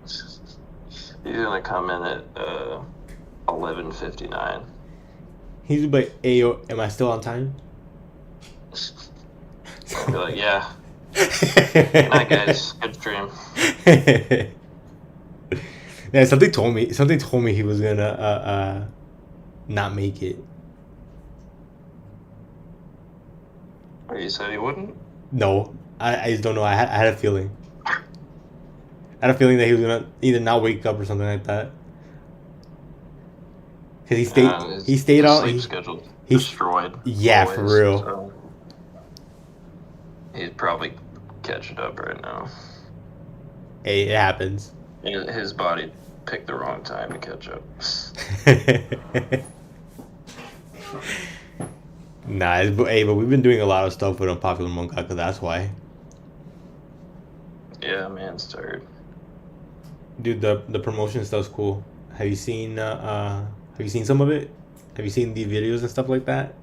Speaker 2: He's gonna come in at 11:59.
Speaker 1: He's like, hey, yo, am I still on time?
Speaker 2: I'll be like, yeah. Good night, guys. Good stream.
Speaker 1: Yeah, something told me he was gonna not make it.
Speaker 2: Or you said he wouldn't?
Speaker 1: No, I just don't know. I had a feeling. I had a feeling that he was gonna either not wake up or something like that. Cause he stayed
Speaker 2: his
Speaker 1: out.
Speaker 2: Sleep schedule
Speaker 1: he's
Speaker 2: destroyed.
Speaker 1: Yeah, for real.
Speaker 2: So he'd probably catch it up right now.
Speaker 1: Hey, it happens.
Speaker 2: His body picked the wrong time to catch up.
Speaker 1: Nah, but we've been doing a lot of stuff with Unpopular Mangaka. That's why.
Speaker 2: Yeah, man's tired.
Speaker 1: Dude, the promotion stuff's cool. Have you seen some of it? Have you seen the videos and stuff like that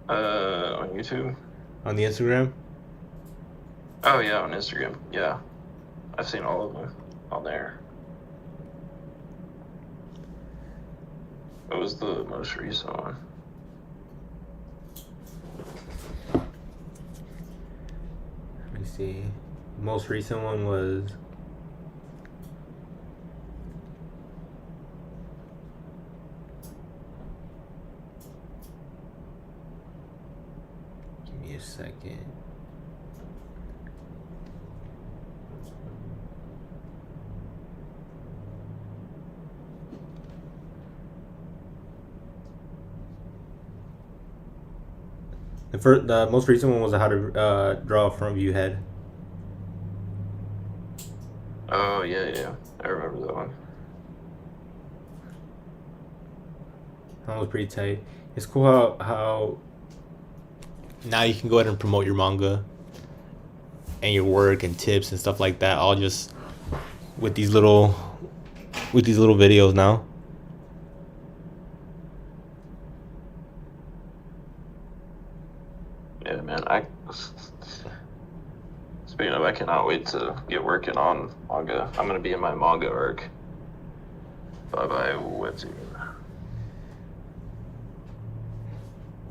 Speaker 2: On YouTube?
Speaker 1: on the Instagram?
Speaker 2: Oh yeah, on Instagram. Yeah, I've seen all of them on there. What was the most recent one?
Speaker 1: Let me see. The most recent one was. Give me a second. The most recent one was how to draw a front view head.
Speaker 2: Oh yeah, I remember that one.
Speaker 1: That was pretty tight. It's cool how now you can go ahead and promote your manga and your work and tips and stuff like that, all just with these little videos now.
Speaker 2: Yeah, man. Speaking of, I cannot wait to get working on manga. I'm gonna be in my manga arc. Bye webtoon.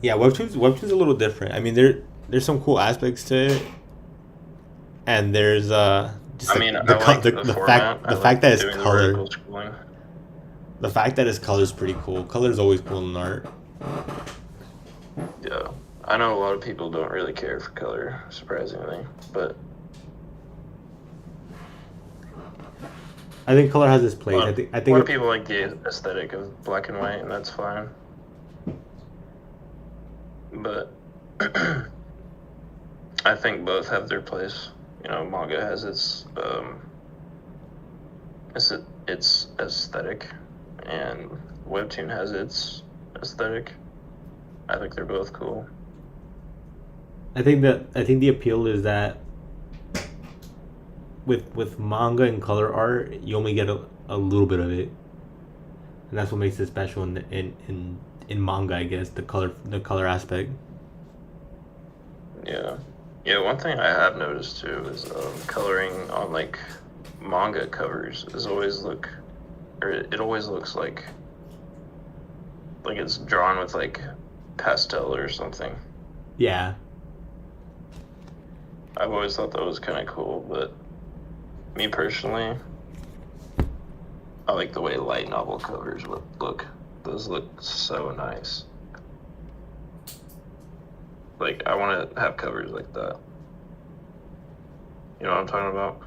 Speaker 1: Yeah, webtoon's a little different. I mean, there's some cool aspects to it, and there's just
Speaker 2: I mean, I like the format.
Speaker 1: fact that it's
Speaker 2: doing the
Speaker 1: colored.
Speaker 2: vertical scrolling.
Speaker 1: The fact that his color's pretty cool. Color's always cool in art.
Speaker 2: Yeah, I know a lot of people don't really care for color, surprisingly, but
Speaker 1: I think color has its
Speaker 2: a
Speaker 1: place.
Speaker 2: lot,
Speaker 1: I
Speaker 2: a lot
Speaker 1: think
Speaker 2: of people like the aesthetic of black and white, and that's fine. But I think both have their place. You know, manga has its aesthetic, and webtoon has its aesthetic. I think they're both cool.
Speaker 1: I think the appeal is that with manga and color art, you only get a little bit of it, and that's what makes it special in manga. I guess the color aspect.
Speaker 2: Yeah, yeah. One thing I have noticed too is coloring on like manga covers is always look, or it always looks like it's drawn with like pastel or something.
Speaker 1: Yeah,
Speaker 2: I've always thought that was kind of cool, but me personally, I like the way light novel covers look. Those look so nice. Like, I want to have covers like that. You know what I'm talking about?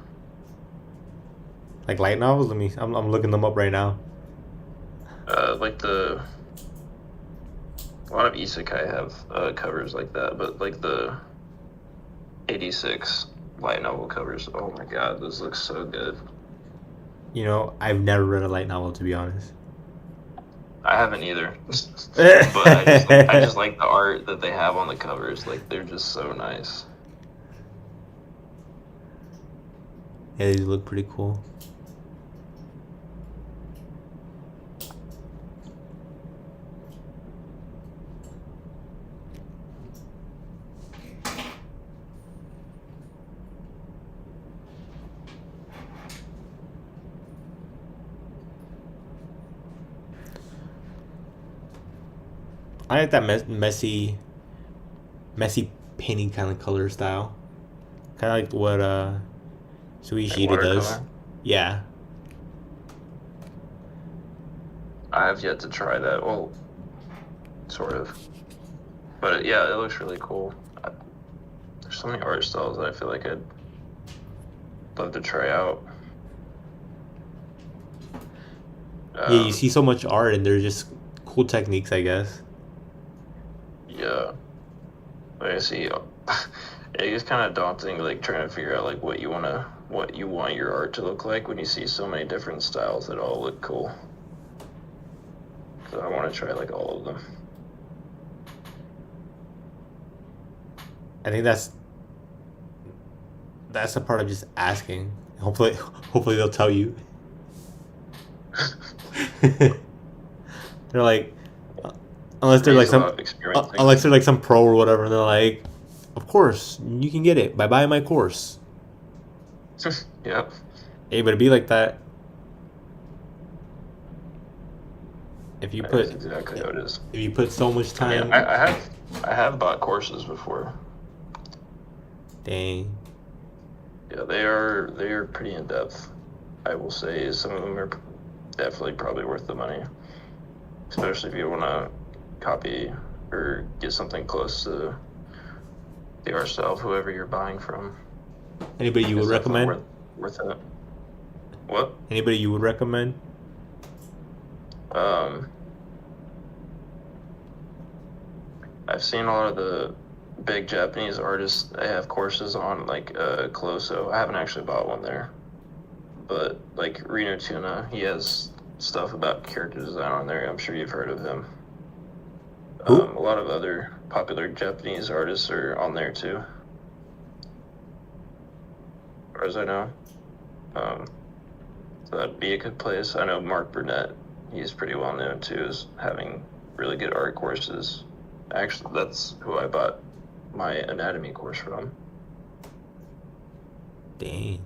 Speaker 1: like light novels. I'm looking them up right now.
Speaker 2: Like a lot of isekai have covers like that, but like the 86 light novel covers, oh my god, those look so good.
Speaker 1: You know, I've never read a light novel, to be honest.
Speaker 2: I haven't either, but I just like the art that they have on the covers. Like, they're just so nice.
Speaker 1: Yeah, these look pretty cool. I like that messy painting kind of color style. Kind of like what Suishida
Speaker 2: Like
Speaker 1: does.
Speaker 2: watercolor?
Speaker 1: Yeah.
Speaker 2: I have yet to try that. Well, sort of. But yeah, it looks really cool. There's so many art styles that I feel like I'd love to try out.
Speaker 1: Yeah, you see so much art and they're just cool techniques, I guess.
Speaker 2: Yeah. Like, I see. It's kind of daunting, like trying to figure out like what you want your art to look like when you see so many different styles that all look cool. So I want to try like all of them.
Speaker 1: I think that's the part of just asking. Hopefully they'll tell you. They're like, unless they're like
Speaker 2: Takes a lot of experience.
Speaker 1: unless they're like some pro or whatever, and they're like, of course you can get it by buying my course.
Speaker 2: Yep.
Speaker 1: Hey, but it'd be like that if you
Speaker 2: That's
Speaker 1: put
Speaker 2: exactly how it is.
Speaker 1: if you put so much time.
Speaker 2: Yeah, I have bought courses before.
Speaker 1: Dang.
Speaker 2: Yeah, they are pretty in depth. I will say some of them are definitely probably worth the money, especially if you want to copy or get something close to the art style of whoever you're buying from.
Speaker 1: Anybody you would
Speaker 2: It's definitely
Speaker 1: recommend?
Speaker 2: worth it. What?
Speaker 1: Anybody you would recommend?
Speaker 2: I've seen a lot of the big Japanese artists. They have courses on like Colosso. I haven't actually bought one there, but like Reno Tuna, he has stuff about character design on there. I'm sure you've heard of him.
Speaker 1: Who?
Speaker 2: A lot of other popular Japanese artists are on there too, as far as I know. So that'd be a good place. I know Mark Burnett. He's pretty well known too as having really good art courses. Actually, that's who I bought my anatomy course from.
Speaker 1: Dang.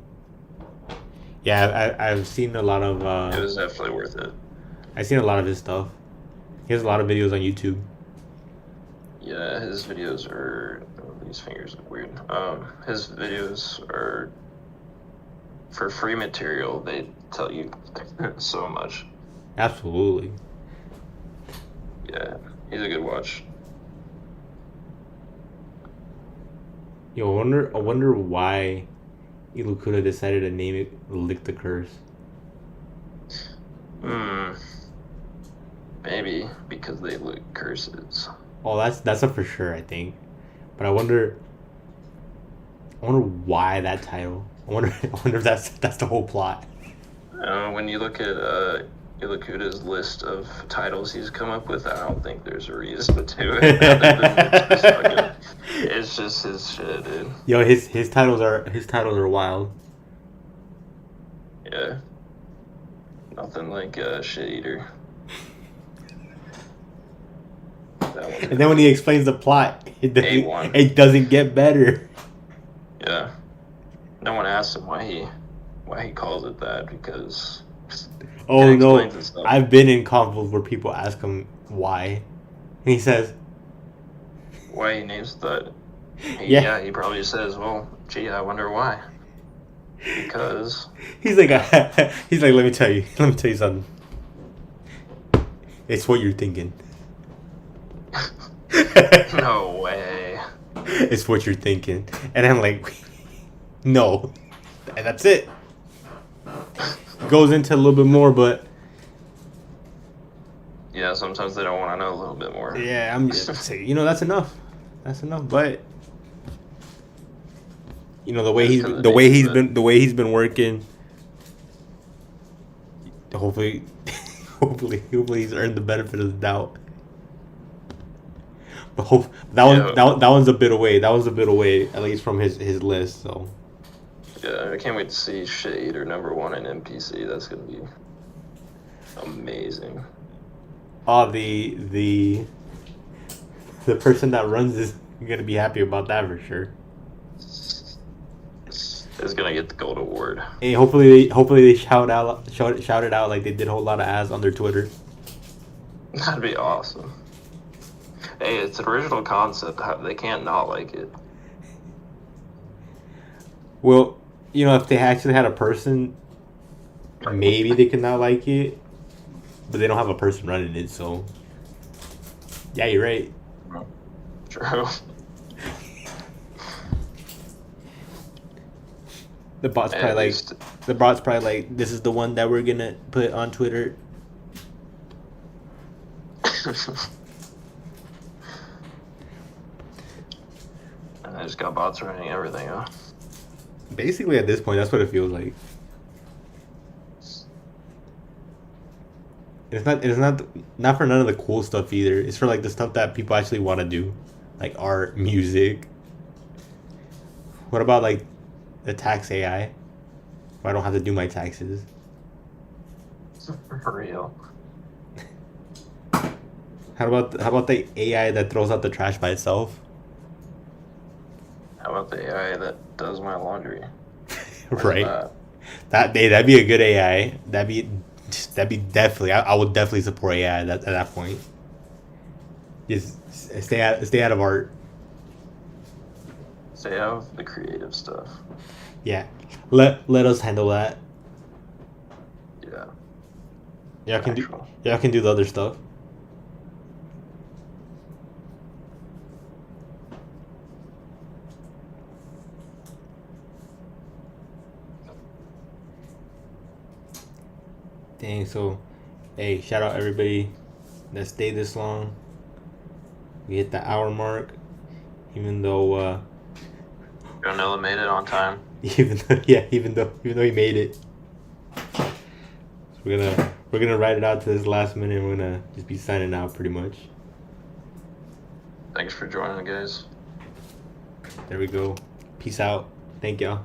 Speaker 1: Yeah, I've seen a lot of.
Speaker 2: It was definitely worth it.
Speaker 1: I've seen a lot of his stuff. He has a lot of videos on YouTube.
Speaker 2: Yeah, his videos are. Oh, these fingers look weird. His videos are for free material. They tell you so much.
Speaker 1: Absolutely.
Speaker 2: Yeah, he's a good watch.
Speaker 1: Yo, I wonder why Ilukuda decided to name it Lick the Curse.
Speaker 2: Maybe because they look curses.
Speaker 1: Oh, that's a for sure, I think. But I wonder why that title. I wonder if that's the whole plot.
Speaker 2: When you look at Ilakuda's list of titles he's come up with, I don't think there's a reason to it. Other than it's just his shit, dude.
Speaker 1: Yo, his titles are wild.
Speaker 2: Yeah. Nothing like Shit Eater.
Speaker 1: And then when he explains the plot, it doesn't get better.
Speaker 2: Yeah. No one asks him why he calls it that, because
Speaker 1: oh no, I've been in convos where people ask him why, and he says
Speaker 2: why he names that.
Speaker 1: Yeah,
Speaker 2: he probably says, well, gee, I wonder why. Because
Speaker 1: he's like let me tell you something. It's what you're thinking.
Speaker 2: No way.
Speaker 1: It's what you're thinking, and I'm like, no, and that's it. Goes into a little bit more, but
Speaker 2: yeah, sometimes they don't want to know a little bit more.
Speaker 1: Yeah, I'm just saying, that's enough. That's enough. But the way he's been working. Hopefully he's earned the benefit of the doubt. But that one's a bit away. That was a bit away, at least from his list. So
Speaker 2: yeah, I can't wait to see Shit Eater #1 in NPC. That's gonna be amazing.
Speaker 1: Oh, the person that runs is gonna be happy about that for sure.
Speaker 2: Is gonna get the gold award.
Speaker 1: Hey, hopefully they shout it out like they did a whole lot of ads on their Twitter.
Speaker 2: That'd be awesome. Hey, it's an original concept. They can't not like it.
Speaker 1: Well, if they actually had a person, maybe they could not like it, but they don't have a person running it, so yeah, you're right.
Speaker 2: True.
Speaker 1: The bot's probably like, this is the one that we're gonna put on Twitter.
Speaker 2: I just got bots running everything, huh?
Speaker 1: Basically, at this point, that's what it feels like. It's not for none of the cool stuff either. It's for like the stuff that people actually want to do, like art, music. What about like the tax AI? Where I don't have to do my taxes.
Speaker 2: For real.
Speaker 1: How about the AI that throws out the trash by itself?
Speaker 2: How about the AI that does my laundry?
Speaker 1: Right. That'd be a good AI. That'd be definitely. I would definitely support AI at that point. Just stay out of art.
Speaker 2: Stay out of the creative stuff.
Speaker 1: Yeah, let us handle that.
Speaker 2: Yeah.
Speaker 1: Y'all can do the other stuff. Dang, so hey, shout out everybody that stayed this long. We hit the hour mark, even though
Speaker 2: Jonella made it on time.
Speaker 1: even though he made it. So we're gonna ride it out to this last minute, and we're gonna just be signing out pretty much.
Speaker 2: Thanks for joining, guys.
Speaker 1: There we go. Peace out. Thank y'all.